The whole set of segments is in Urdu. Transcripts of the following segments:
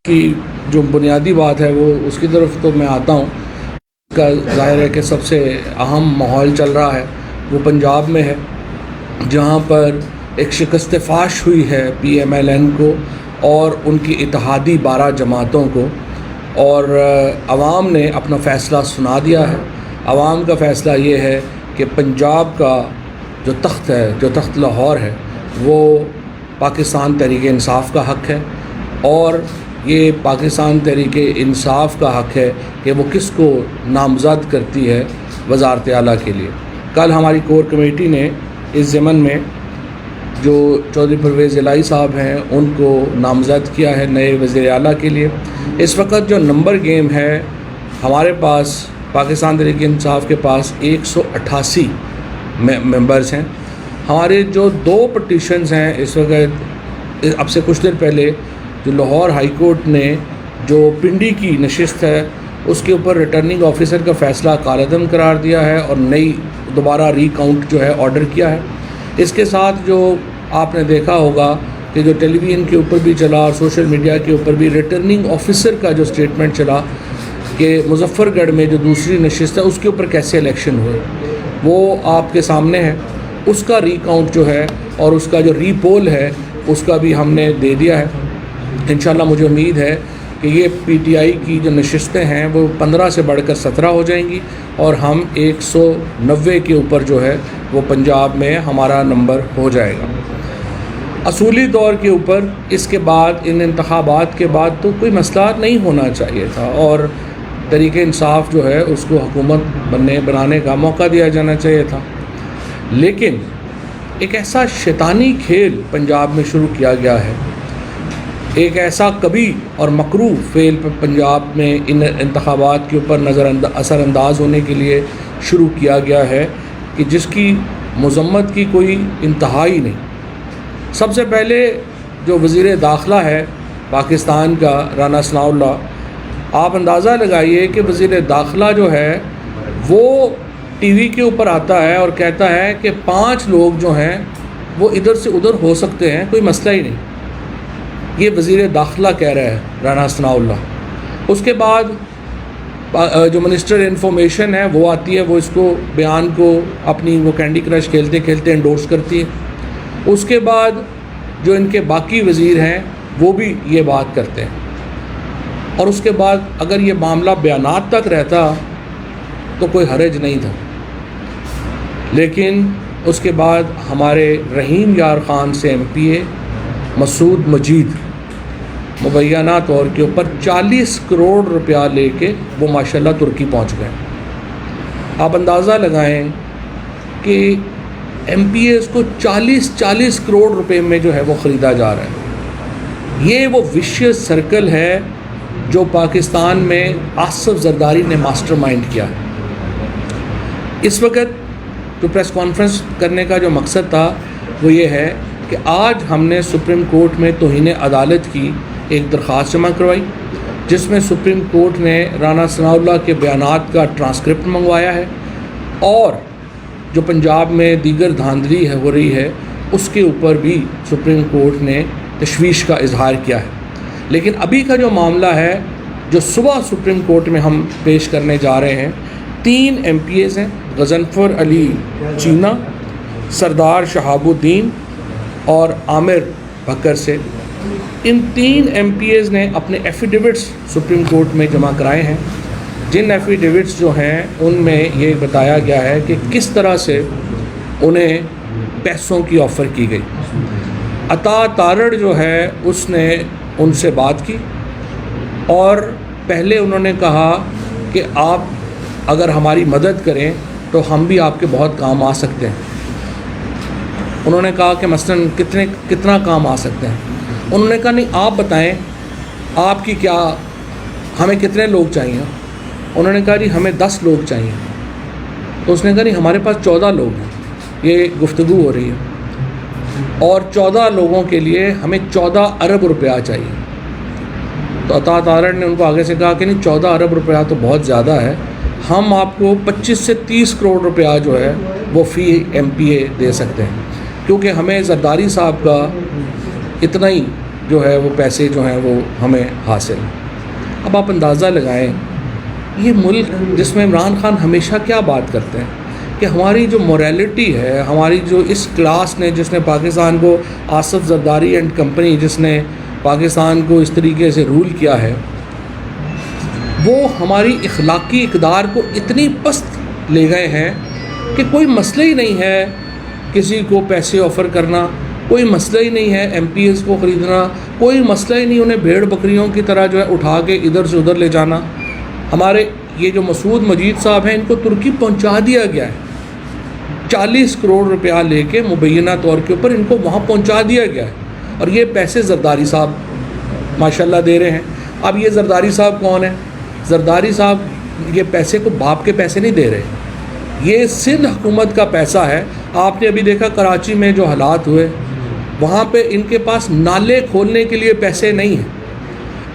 کی جو بنیادی بات ہے وہ اس کی طرف تو میں آتا ہوں. اس کا ظاہر ہے کہ سب سے اہم ماحول چل رہا ہے وہ پنجاب میں ہے، جہاں پر ایک شکست فاش ہوئی ہے PMLN کو اور ان کی اتحادی 12 جماعتوں کو، اور عوام نے اپنا فیصلہ سنا دیا ہے. عوام کا فیصلہ یہ ہے کہ پنجاب کا جو تخت ہے، جو تخت لاہور ہے، وہ پاکستان تحریک انصاف کا حق ہے، اور یہ پاکستان تحریک انصاف کا حق ہے کہ وہ کس کو نامزد کرتی ہے وزارت اعلیٰ کے لیے. کل ہماری کور کمیٹی نے اس ضمن میں جو چودھری پرویز الہی صاحب ہیں ان کو نامزد کیا ہے نئے وزیر اعلیٰ کے لیے. اس وقت جو نمبر گیم ہے ہمارے پاس، پاکستان تحریک انصاف کے پاس 188 ممبرز ہیں. ہمارے جو 2 پٹیشنز ہیں اس وقت، اب سے کچھ دیر پہلے جو لاہور ہائی کورٹ نے جو پنڈی کی نشست ہے اس کے اوپر ریٹرننگ آفیسر کا فیصلہ کالعدم قرار دیا ہے اور نئی دوبارہ ری کاؤنٹ جو ہے آرڈر کیا ہے. اس کے ساتھ جو آپ نے دیکھا ہوگا کہ جو ٹیلی ویژن کے اوپر بھی چلا اور سوشل میڈیا کے اوپر بھی ریٹرننگ آفیسر کا جو سٹیٹمنٹ چلا کہ مظفر گڑھ میں جو دوسری نشست ہے اس کے اوپر کیسے الیکشن ہوئے، وہ آپ کے سامنے ہے. اس کا ری کاؤنٹ جو ہے اور اس کا جو ری پول ہے اس کا بھی ہم نے دے دیا ہے. انشاءاللہ مجھے امید ہے کہ یہ PTI کی جو نشستیں ہیں وہ 15 سے بڑھ کر 17 ہو جائیں گی اور ہم 190 کے اوپر جو ہے وہ پنجاب میں ہمارا نمبر ہو جائے گا. اصولی طور کے اوپر اس کے بعد، ان انتخابات کے بعد تو کوئی مسئلہ نہیں ہونا چاہیے تھا اور تحریک انصاف جو ہے اس کو حکومت بنانے کا موقع دیا جانا چاہیے تھا. لیکن ایک ایسا شیطانی کھیل پنجاب میں شروع کیا گیا ہے، ایک ایسا کبھی اور مکروہ فعل پنجاب میں ان انتخابات کے اوپر اثر انداز ہونے کے لیے شروع کیا گیا ہے کہ جس کی مذمت کی کوئی انتہا ہی نہیں. سب سے پہلے جو وزیر داخلہ ہے پاکستان کا رانا ثناء اللہ، آپ اندازہ لگائیے کہ وزیر داخلہ جو ہے وہ ٹی وی کے اوپر آتا ہے اور کہتا ہے کہ 5 لوگ جو ہیں وہ ادھر سے ادھر ہو سکتے ہیں، کوئی مسئلہ ہی نہیں. یہ وزیر داخلہ کہہ رہا ہے رانا ثناء اللہ. اس کے بعد جو منسٹر انفارمیشن ہے وہ آتی ہے، وہ اس کو بیان کو اپنی وہ کینڈی کرش کھیلتے کھیلتے انڈورس کرتی ہے. اس کے بعد جو ان کے باقی وزیر ہیں وہ بھی یہ بات کرتے ہیں، اور اس کے بعد اگر یہ معاملہ بیانات تک رہتا تو کوئی حرج نہیں تھا. لیکن اس کے بعد ہمارے رحیم یار خان سے MPA مسعود مجید مبینہ طور کے اوپر 40 کروڑ روپیہ لے کے وہ ماشاءاللہ ترکی پہنچ گئے. آپ اندازہ لگائیں کہ MPAs کو 40 کروڑ روپے میں جو ہے وہ خریدا جا رہا ہے. یہ وہ وشیس سرکل ہے جو پاکستان میں آصف زرداری نے ماسٹر مائنڈ کیا ہے. اس وقت جو پریس کانفرنس کرنے کا جو مقصد تھا وہ یہ ہے کہ آج ہم نے سپریم کورٹ میں توہین عدالت کی ایک درخواست جمع کروائی، جس میں سپریم کورٹ نے رانا ثناء اللہ کے بیانات کا ٹرانسکرپٹ منگوایا ہے اور جو پنجاب میں دیگر دھاندلی ہے ہو رہی ہے اس کے اوپر بھی سپریم کورٹ نے تشویش کا اظہار کیا ہے. لیکن ابھی کا جو معاملہ ہے جو صبح سپریم کورٹ میں ہم پیش کرنے جا رہے ہیں، 3 MPAs ہیں، غضنفر علی چینا، سردار شہاب الدین اور عامر بکر سے. ان 3 MPAs نے اپنے ایفیڈیوٹس سپریم کورٹ میں جمع کرائے ہیں، جن ایفیڈیوٹس جو ہیں ان میں یہ بتایا گیا ہے کہ کس طرح سے انہیں پیسوں کی آفر کی گئی. عطا تارڑ جو ہے اس نے ان سے بات کی اور پہلے انہوں نے کہا کہ آپ اگر ہماری مدد کریں تو ہم بھی آپ کے بہت کام آ سکتے ہیں. انہوں نے کہا کہ مثلاً کتنا کام آ سکتے ہیں. انہوں نے کہا نہیں آپ بتائیں آپ کی کیا، ہمیں کتنے لوگ چاہیے. انہوں نے کہا جی ہمیں 10 لوگ چاہیے. تو اس نے کہا نہیں ہمارے پاس 14 لوگ ہیں. یہ گفتگو ہو رہی ہے اور 14 لوگوں کے لیے ہمیں 14 ارب روپیہ چاہیے. تو عطا تارڑ نے ان کو آگے سے کہا کہ نہیں 14 ارب روپیہ تو بہت زیادہ ہے، ہم آپ کو 25 سے 30 کروڑ روپیہ جو ہے وہ فی MPA دے سکتے ہیں، کیونکہ ہمیں زرداری صاحب کا اتنا ہی جو ہے وہ پیسے جو ہیں وہ ہمیں حاصل ہیں۔ اب آپ اندازہ لگائیں، یہ ملک جس میں عمران خان ہمیشہ کیا بات کرتے ہیں کہ ہماری جو موریلٹی ہے، ہماری جو اس کلاس نے جس نے پاکستان کو، آصف زرداری اینڈ کمپنی جس نے پاکستان کو اس طریقے سے رول کیا ہے، وہ ہماری اخلاقی اقدار کو اتنی پست لے گئے ہیں کہ کوئی مسئلہ ہی نہیں ہے کسی کو پیسے آفر کرنا، کوئی مسئلہ ہی نہیں ہے ایم پی ایز کو خریدنا، کوئی مسئلہ ہی نہیں انہیں بھیڑ بکریوں کی طرح جو ہے اٹھا کے ادھر سے ادھر لے جانا۔ ہمارے یہ جو مسعود مجید صاحب ہیں، ان کو ترکی پہنچا دیا گیا ہے، 40 کروڑ روپیہ لے کے مبینہ طور کے اوپر ان کو وہاں پہنچا دیا گیا ہے، اور یہ پیسے زرداری صاحب ماشاءاللہ دے رہے ہیں۔ اب یہ زرداری صاحب کون ہیں؟ زرداری صاحب یہ پیسے کو باپ کے پیسے نہیں دے رہے، یہ سندھ حکومت کا پیسہ ہے۔ آپ نے ابھی دیکھا کراچی میں جو حالات ہوئے، وہاں پہ ان کے پاس نالے کھولنے کے لیے پیسے نہیں ہیں،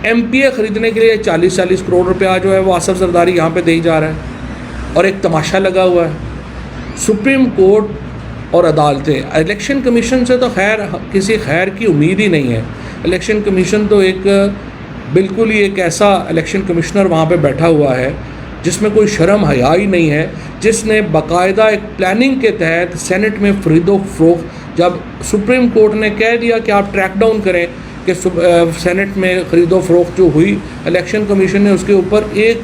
ایم پی اے خریدنے کے لیے 40 کروڑ روپیہ جو ہے وہ آصف زرداری یہاں پہ دے ہی جا رہا ہے، اور ایک تماشا لگا ہوا ہے۔ سپریم کورٹ اور عدالتیں، الیکشن کمیشن سے تو خیر کسی خیر کی امید ہی نہیں ہے۔ الیکشن کمیشن تو ایک بالکل ہی ایک ایسا الیکشن کمشنر وہاں پہ بیٹھا ہوا ہے جس میں کوئی شرم حیا ہی نہیں ہے، جس نے باقاعدہ ایک پلاننگ کے تحت سینٹ میں خرید و فروخت، جب سپریم کورٹ نے کہہ دیا کہ آپ ٹریک ڈاؤن کریں کہ سینٹ میں خرید و فروخت جو ہوئی، الیکشن کمیشن نے اس کے اوپر 1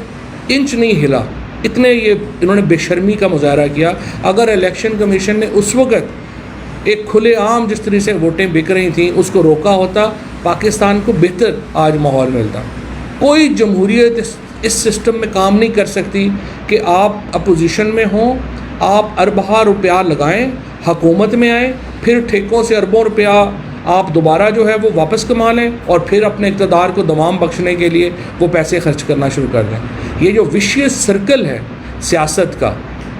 انچ نہیں ہلا، اتنے یہ انہوں نے بے شرمی کا مظاہرہ کیا۔ اگر الیکشن کمیشن نے اس وقت ایک کھلے عام جس طرح سے ووٹیں بک رہی تھیں اس کو روکا ہوتا، پاکستان کو بہتر آج ماحول ملتا۔ کوئی جمہوریت اس سسٹم میں کام نہیں کر سکتی کہ آپ اپوزیشن میں ہوں، آپ اربہ روپیہ لگائیں، حکومت میں آئیں، پھر ٹھیکوں سے اربوں روپیہ آپ دوبارہ جو ہے وہ واپس کما لیں، اور پھر اپنے اقتدار کو دوام بخشنے کے لیے وہ پیسے خرچ کرنا شروع کر دیں۔ یہ جو وشیس سرکل ہے سیاست کا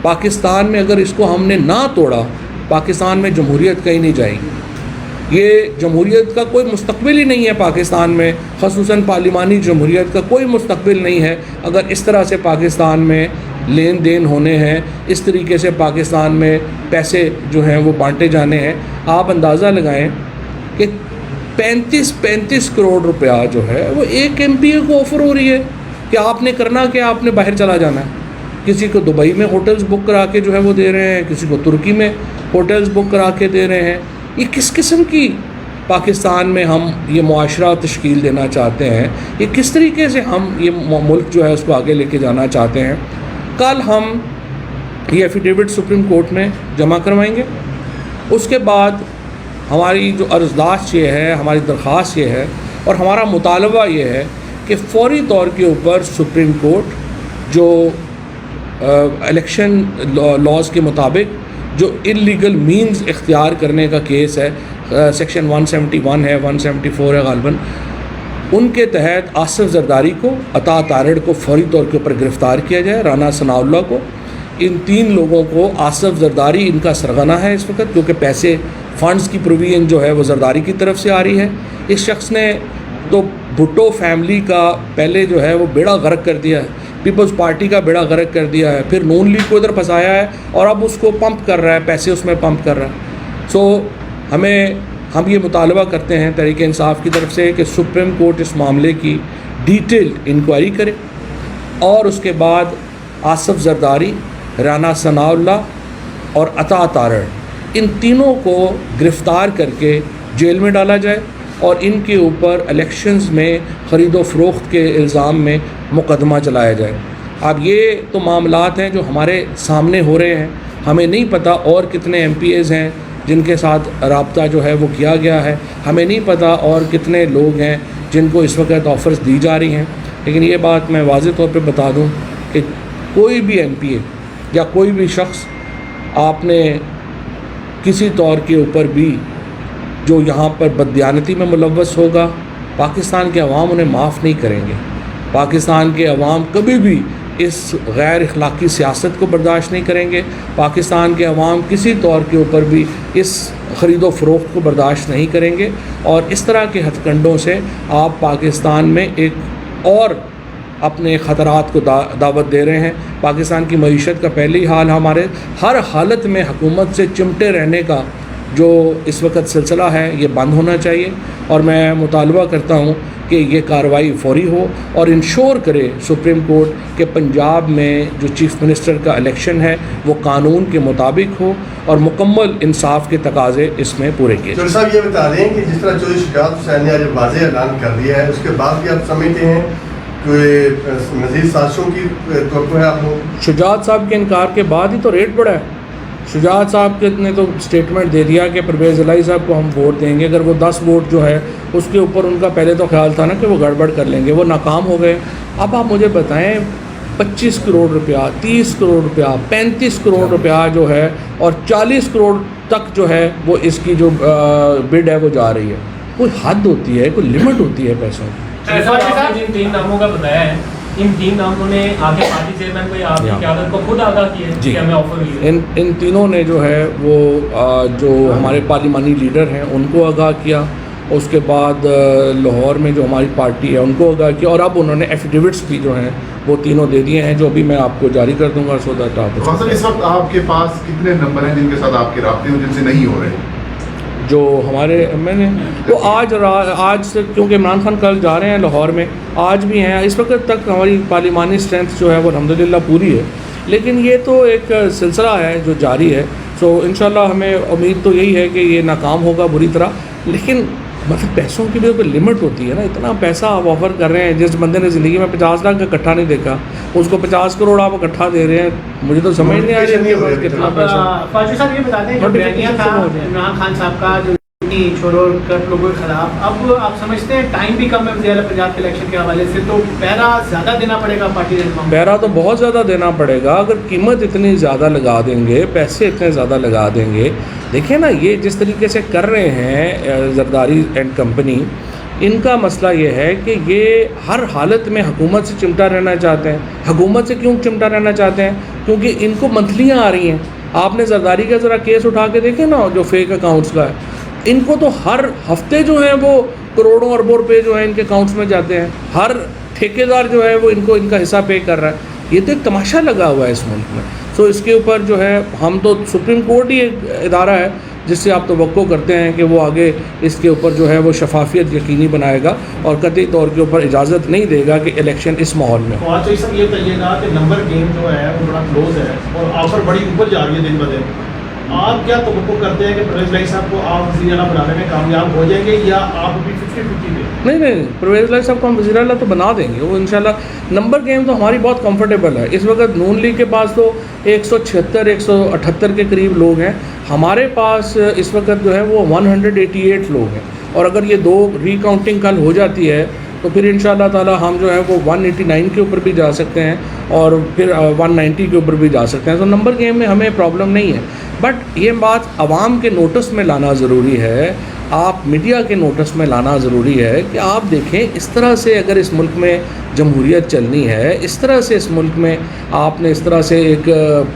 پاکستان میں، اگر اس کو ہم نے نہ توڑا، پاکستان میں جمہوریت کہیں نہیں جائے گی۔ یہ جمہوریت کا کوئی مستقبل ہی نہیں ہے پاکستان میں، خصوصاً پارلیمانی جمہوریت کا کوئی مستقبل نہیں ہے اگر اس طرح سے پاکستان میں لین دین ہونے ہیں، اس طریقے سے پاکستان میں پیسے جو ہیں وہ بانٹے جانے ہیں۔ آپ اندازہ لگائیں کہ 35 کروڑ روپیہ جو ہے وہ ایک ایم پی اے کو آفر ہو رہی ہے کہ آپ نے کرنا کہ آپ نے باہر چلا جانا ہے۔ کسی کو دبئی میں ہوٹلز بک کرا کے جو ہے وہ دے رہے ہیں، کسی کو ترکی میں ہوٹلز بک کرا کے دے رہے ہیں۔ یہ کس قسم کی پاکستان میں ہم یہ معاشرہ تشکیل دینا چاہتے ہیں؟ یہ کس طریقے سے ہم یہ ملک جو ہے اس کو آگے لے کے جانا چاہتے ہیں؟ کل ہم یہ ایفیڈیوٹ سپریم کورٹ میں جمع کروائیں گے۔ اس کے بعد ہماری جو عرضداشت یہ ہے، ہماری درخواست یہ ہے اور ہمارا مطالبہ یہ ہے کہ فوری طور کے اوپر سپریم کورٹ جو الیکشن لاز کے مطابق جو انلیگل مینز اختیار کرنے کا کیس ہے، سیکشن 171 ہے، 174 ہے غالباً، ان کے تحت آصف زرداری کو، عطا تارڑ کو فوری طور کے اوپر گرفتار کیا جائے، رانا ثناء اللہ کو۔ ان 3 لوگوں کو، آصف زرداری ان کا سرغنہ ہے اس وقت، کیونکہ پیسے فنڈز کی پروویژن جو ہے وہ زرداری کی طرف سے آ رہی ہے۔ اس شخص نے تو بھٹو فیملی کا پہلے جو ہے وہ بیڑا غرق کر دیا ہے، پیپلز پارٹی کا بیڑا غرق کر دیا ہے، پھر نون لیگ کو ادھر پھنسایا ہے اور اب اس کو پمپ کر رہا ہے، پیسے اس میں پمپ کر رہا ہے۔ ہم یہ مطالبہ کرتے ہیں تحریک انصاف کی طرف سے کہ سپریم کورٹ اس معاملے کی ڈیٹیلڈ انکوائری کرے، اور اس کے بعد آصف زرداری، رانا ثناء اللہ اور عطا تارڑ، ان تینوں کو گرفتار کر کے جیل میں ڈالا جائے اور ان کے اوپر الیکشنز میں خرید و فروخت کے الزام میں مقدمہ چلایا جائے۔ اب یہ تو معاملات ہیں جو ہمارے سامنے ہو رہے ہیں، ہمیں نہیں پتہ اور کتنے ایم پی ایز ہیں جن کے ساتھ رابطہ جو ہے وہ کیا گیا ہے، ہمیں نہیں پتہ اور کتنے لوگ ہیں جن کو اس وقت آفرز دی جا رہی ہیں۔ لیکن یہ بات میں واضح طور پہ بتا دوں کہ کوئی بھی ایم پی اے یا کوئی بھی شخص آپ نے کسی طور کے اوپر بھی جو یہاں پر بددیانتی میں ملوث ہوگا، پاکستان کے عوام انہیں معاف نہیں کریں گے۔ پاکستان کے عوام کبھی بھی اس غیر اخلاقی سیاست کو برداشت نہیں کریں گے۔ پاکستان کے عوام کسی طور کے اوپر بھی اس خرید و فروخت کو برداشت نہیں کریں گے، اور اس طرح کے ہتھ کنڈوں سے آپ پاکستان میں ایک اور اپنے خطرات کو دعوت دے رہے ہیں۔ پاکستان کی معیشت کا پہلے ہی حال، ہمارے ہر حالت میں حکومت سے چمٹے رہنے کا جو اس وقت سلسلہ ہے یہ بند ہونا چاہیے، اور میں مطالبہ کرتا ہوں کہ یہ کارروائی فوری ہو اور انشور کرے سپریم کورٹ کہ پنجاب میں جو چیف منسٹر کا الیکشن ہے وہ قانون کے مطابق ہو اور مکمل انصاف کے تقاضے اس میں پورے کیے جائیں۔ چودھری صاحب یہ بتا دیں کہ جس طرح چودھری شجاعت حسین نے آج واضح اعلان کر دیا ہے، اس کے بعد بھی آپ سمجھتے ہیں کہ مزید سازشوں کی توقع ہے آپ کو؟ شجاعت صاحب کے انکار کے بعد ہی تو ریٹ بڑھا ہے۔ شجاعت صاحب نے تو اسٹیٹمنٹ دے دیا کہ پرویز الہی صاحب کو ہم ووٹ دیں گے، اگر وہ 10 ووٹ جو ہے اس کے اوپر ان کا پہلے تو خیال تھا نا کہ وہ گڑبڑ کر لیں گے، وہ ناکام ہو گئے۔ اب آپ مجھے بتائیں 25 کروڑ روپیہ، 30 کروڑ روپیہ، 35 کروڑ روپیہ جو ہے اور 40 کروڑ تک جو ہے وہ اس کی جو بڈ ہے وہ جا رہی ہے۔ کوئی حد ہوتی ہے، کوئی لمٹ ہوتی ہے پیسوں کی۔ جن 3 ناموں کا بتایا ہے، ان 3 ناموں نے آگے پارٹی چیئرمین کو آپ کی قیادت کو خود آگاہ کیا ہے کہ ہمیں آفر ہوئی ہے؟ ان تینوں نے جو ہے وہ جو ہمارے پارلیمانی لیڈر ہیں ان کو آگاہ کیا، اس کے بعد لاہور میں جو ہماری پارٹی ہے ان کو آگاہ کیا، اور اب انہوں نے ایفیڈیوٹس بھی جو ہیں وہ تینوں دے دیے ہیں، جو بھی میں آپ کو جاری کر دوں گا سو دیٹ آپ۔ اس وقت آپ کے پاس کتنے نمبر ہیں جن کے ساتھ آپ کے رابطے ہوں جن سے نہیں ہو رہے؟ جو ہمارے میں نے وہ آج سے، کیونکہ عمران خان کل جا رہے ہیں لاہور میں، آج بھی ہیں، اس وقت تک ہماری پارلیمانی اسٹرینتھ جو ہے وہ الحمدللہ پوری ہے، لیکن یہ تو ایک سلسلہ ہے جو جاری ہے۔ سو انشاءاللہ ہمیں امید تو یہی ہے کہ یہ ناکام ہوگا بری طرح، لیکن مطلب پیسوں کی بھی کوئی لمٹ ہوتی ہے نا۔ اتنا پیسہ آپ آفر کر رہے ہیں، جس بندے نے زندگی میں 50 لاکھ کا اکٹھا نہیں دیکھا، اس کو 50 کروڑ آپ اکٹھا دے رہے ہیں، مجھے تو سمجھ نہیں آ رہی ہے کتنا پیسہ۔ فاضل صاحب یہ بتا دیں، جو بیانیہ تھا عمران خان صاحب کا جو چھوڑو کٹ لوگوں کے خلاف، اب آپ سمجھتے ہیں ٹائم بھی کم ہے وزیر اعلیٰ پنجاب کے الیکشن کے حوالے سے، تو پہرا زیادہ دینا پڑے گا پارٹی رہنما؟ پہرا تو بہت زیادہ دینا پڑے گا، اگر قیمت اتنی زیادہ لگا دیں گے، پیسے اتنے زیادہ لگا دیں گے۔ دیکھیں نا، یہ جس طریقے سے کر رہے ہیں زرداری اینڈ کمپنی، ان کا مسئلہ یہ ہے کہ یہ ہر حالت میں حکومت سے چمٹا رہنا چاہتے ہیں۔ حکومت سے کیوں چمٹا رہنا چاہتے ہیں؟ کیونکہ ان کو منتھلیاں آ رہی ہیں۔ آپ نے زرداری کا ذرا کیس اٹھا کے دیکھیں نا، جو فیک اکاؤنٹس کا ہے، ان کو تو ہر ہفتے جو ہیں وہ کروڑوں اربوں روپے جو ہیں ان کے اکاؤنٹس میں جاتے ہیں، ہر ٹھیکیدار جو ہے وہ ان کا حصہ پے کر رہا ہے۔ یہ تو ایک تماشا لگا ہوا ہے اس ملک میں۔ سو اس کے اوپر جو ہے ہم تو، سپریم کورٹ ہی ایک ادارہ ہے جس سے آپ توقع کرتے ہیں کہ وہ آگے اس کے اوپر جو ہے وہ شفافیت یقینی بنائے گا اور قطعی طور کے اوپر اجازت نہیں دے گا کہ الیکشن اس ماحول میں ہو۔ تو سب یہ بتائیے گا کہ نمبر گیم جو ہے وہ بڑا کلوز ہے اور آفر بڑی اوپر جا رہی ہے دن بہ دن، آپ کیا توقع کرتے ہیں کہ پرویز الہی صاحب کو آپ وزیر اعلیٰ بنانے میں کامیاب ہو جائیں گے یا آپ بھی 50-50 پہ؟ نہیں، پرویز الہی صاحب کو ہم وزیر اعلیٰ تو بنا دیں گے، وہ انشاءاللہ۔ نمبر گیم تو ہماری بہت کمفرٹیبل ہے۔ اس وقت نون لیگ کے پاس تو 176 178 کے قریب لوگ ہیں، ہمارے پاس اس وقت جو ہے وہ 188 لوگ ہیں، اور اگر یہ 2 ری کاؤنٹنگ کل ہو جاتی ہے تو پھر انشاءاللہ تعالی ہم جو ہے وہ 189 کے اوپر بھی جا سکتے ہیں اور پھر 190 کے اوپر بھی جا سکتے ہیں۔ تو نمبر گیم میں ہمیں پرابلم نہیں ہے، بٹ یہ بات عوام کے نوٹس میں لانا ضروری ہے، آپ میڈیا کے نوٹس میں لانا ضروری ہے کہ آپ دیکھیں اس طرح سے اگر اس ملک میں جمہوریت چلنی ہے، اس طرح سے اس ملک میں آپ نے اس طرح سے ایک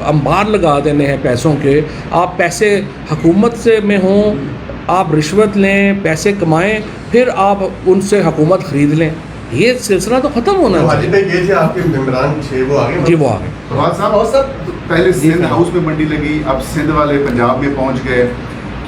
انبار لگا دینے ہیں پیسوں کے، آپ پیسے حکومت سے میں ہوں، آپ رشوت لیں، پیسے کمائیں، پھر آپ ان سے حکومت خرید لیں، یہ سلسلہ تو ختم ہونا حاجی بھائی یہ تھے آپ کے ممبران 6 وہ آگے؟ جی وہ آگے۔ فواد صاحب، پہلے سندھ ہاؤس میں منڈی لگی، اب سندھ والے پنجاب میں پہنچ گئے،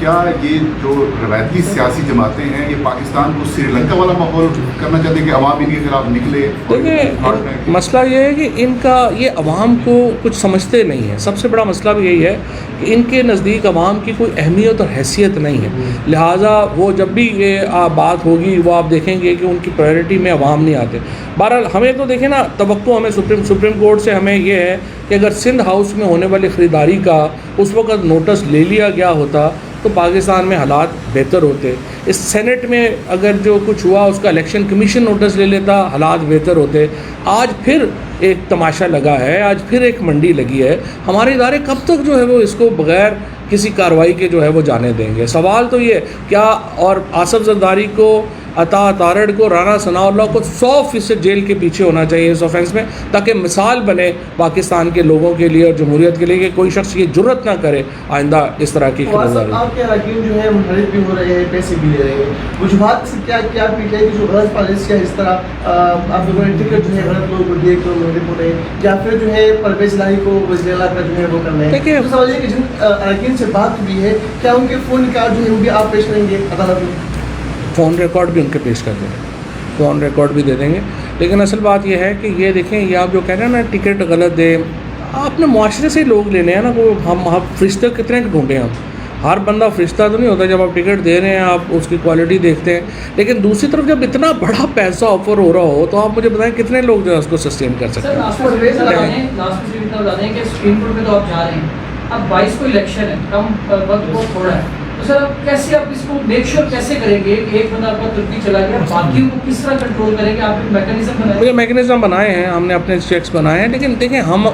کیا یہ جو روایتی سیاسی جماعتیں ہیں یہ پاکستان کو سری لنکا والا ماحول کرنا چاہتے ہیں کہ عوام ان کے خلاف نکلے؟ دیکھیں مسئلہ یہ ہے کہ ان کا یہ عوام کو کچھ سمجھتے نہیں ہیں، سب سے بڑا مسئلہ بھی یہی ہے کہ ان کے نزدیک عوام کی کوئی اہمیت اور حیثیت نہیں ہے، لہٰذا وہ جب بھی یہ بات ہوگی وہ آپ دیکھیں گے کہ ان کی پرائیورٹی میں عوام نہیں آتے۔ بہرحال ہمیں تو دیکھیں نا، توقع ہمیں سپریم کورٹ سے ہمیں یہ ہے کہ اگر سندھ ہاؤس میں ہونے والی خریداری کا اس وقت نوٹس لے لیا گیا ہوتا تو پاکستان میں حالات بہتر ہوتے۔ اس سینٹ میں اگر جو کچھ ہوا اس کا الیکشن کمیشن نوٹس لے لیتا، حالات بہتر ہوتے۔ آج پھر ایک تماشا لگا ہے، آج پھر ایک منڈی لگی ہے، ہمارے ادارے کب تک جو ہے وہ اس کو بغیر کسی کارروائی کے جو ہے وہ جانے دیں گے؟ سوال تو یہ کیا، اور آصف زرداری کو عطا تارڑ کو, رانا ثناء اللہ کو 100% جیل کے پیچھے ہونا چاہیے اس آفینس میں, تاکہ مثال بنے پاکستان کے لوگوں کے لیے اور جمہوریت کے لیے کہ کوئی شخص یہ جرت نہ کرے آئندہ اس طرح کی خبرداری. آپ کے اراکین جو ہے منحرف بھی ہو رہے ہیں, پیسے بھی لے رہے ہیں, وجوہات سے کیا پیٹ ہے کہ جو غلط پالیسیاں اس طرح آپ لوگوں نے ٹکٹ جو ہے غلط لوگوں کو دیے کہ منحرف ہو رہے ہیں, یا پھر جو ہے پرویز الہی کو وزیر اعلیٰ کا جو ہے وہ کرنا ہے. تو سوال یہ کہ جن اراکین سے بات ہوئی ہے, کیا ان کے فون ریکارڈ جو ہے وہ بھی آپ پیش کریں گے عدالت میں؟ فون ریکارڈ بھی ان کے پیش کر دیں گے, فون ریکارڈ بھی دے دیں گے. لیکن اصل بات یہ ہے کہ یہ دیکھیں, یہ آپ جو کہہ رہے ہیں نا ٹکٹ غلط دے, آپ نے معاشرے سے لوگ لینے ہیں نا, وہ ہم فرشتے کتنے ڈھونڈیں ہم, ہر بندہ فرشتہ تو نہیں ہوتا. جب آپ ٹکٹ دے رہے ہیں آپ اس کی کوالٹی دیکھتے ہیں, لیکن دوسری طرف جب اتنا بڑا پیسہ آفر ہو رہا ہو تو آپ مجھے بتائیں کتنے لوگ جو ہے اس کو سسٹین کر سکتے ہیں. لاسٹ میں اتنا بتا دیں کہ سپریم کورٹ میں تو آپ جا رہے ہیں, اب 22 کو الیکشن ہے, کم وقت بہت تھوڑا ہے, تو سر آپ کیسے آپ اس کو میک شیور کیسے کریں گے کہ ایک بندہ آپ کا ترکی چلا گیا, باقیوں کو کس طرح کنٹرول کریں گے؟ آپ میکینزم بنائیں. مجھے میکینزم بنائے ہیں, ہم نے اپنے چیکس بنائے ہیں, لیکن دیکھیں ہم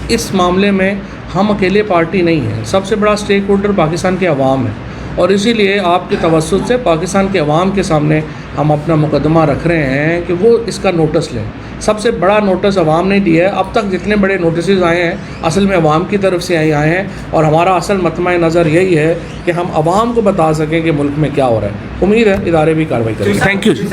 اس معاملے میں ہم اکیلے پارٹی نہیں ہیں. سب سے بڑا اسٹیک ہولڈر پاکستان کے عوام ہے, اور اسی لیے آپ کے توسط سے پاکستان کے عوام کے سامنے ہم اپنا مقدمہ رکھ رہے ہیں کہ وہ اس کا نوٹس لیں. سب سے بڑا نوٹس عوام نے دیا ہے. اب تک جتنے بڑے نوٹسز آئے ہیں اصل میں عوام کی طرف سے آئے ہیں, اور ہمارا اصل مطمع نظر یہی ہے کہ ہم عوام کو بتا سکیں کہ ملک میں کیا ہو رہا ہے. امید ہے ادارے بھی کارروائی کریں گے. Thank you G.